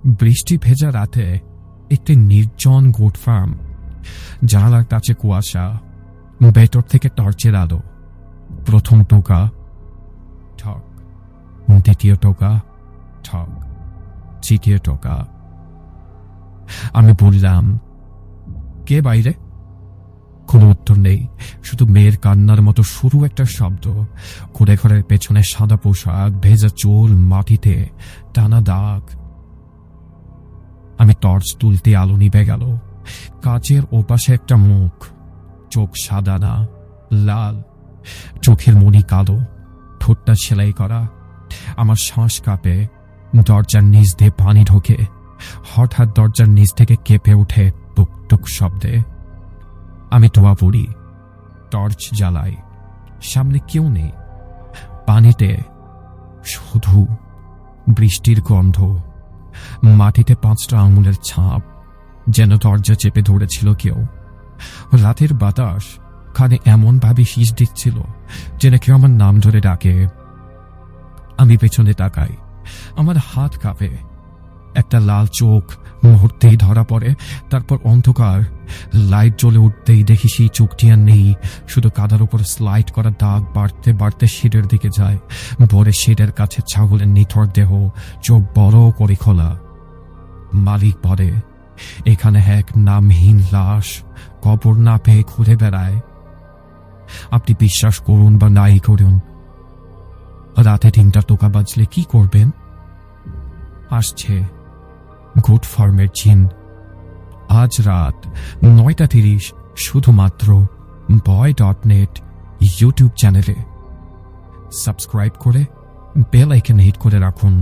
বৃষ্টি ভেজা রাতে একটি নির্জন গোট ফার্ম, জানালার কাছে কুয়াশা, ভেতর থেকে টর্চের আলো। প্রথম টোকা, ঠক। দ্বিতীয় টোকা, ঠক। তৃতীয় টোকা। আমি বললাম, কে বাইরে? কোনো উত্তর নেই, শুধু মেয়ের কান্নার মতো শুরু একটা শব্দ। ঘুরে ঘরের পেছনে সাদা পোশাক, ভেজা চুল, মাটিতে টানা দাগ। আমি টর্চ তুলতে আলো নিভে গেল। কাচের ওপাশে একটা মুখ, চোখ সাদা না, লাল, চোখের মণি কালো, ঠোঁটটা সেলাই করা। আমার শ্বাস কাঁপে, দরজার নিচ দিয়ে পানি ঢোকে। হঠাৎ দরজার নিচ থেকে কেঁপে ওঠে টুকটুক শব্দে। আমি ধোয়া পড়ি, টর্চ জ্বালাই। সামনে কেউ নেই, পানিতে শুধু বৃষ্টির গন্ধ। মাটিতে 5টা আঙুলের ছাপ, যেন দরজা চেপে ধরেছিল কেউ। রাতের বাতাস কানে এমন ভাবে শীষ দিচ্ছিল যেন কেউ আমার নাম ধরে ডাকে। আমি পেছনে তাকাই, আমার হাত কাঁপে। একটা লাল চোখ মুহূর্তেই ধরা পড়ে, তারপর অন্ধকার। লাইট জ্বলে উঠতেই দেখি সেই চোখটি আর নেই, শুধু কাদার উপর স্লাইড করা দাগ বাড়তে বাড়তে শেডের দিকে যায়। ভোরে শেডের কাছে ছাগলের নিথর দেহ, চোখ বড় করে খোলা। মালিক বলে, এখানে এক নামহীন লাশ কবর না পেয়ে ঘুরে বেড়ায়। আপনি বিশ্বাস করুন বা নাই করুন, রাতে 3টা টোকা বাজলে কি করবেন? আসছে গুড ফার্মের জিন। আজ রাত 9:30 শুধুমাত্র boy.net ইউটিউব চ্যানেলে। সাবস্ক্রাইব করে বেল আইকন হিট করে রাখুন।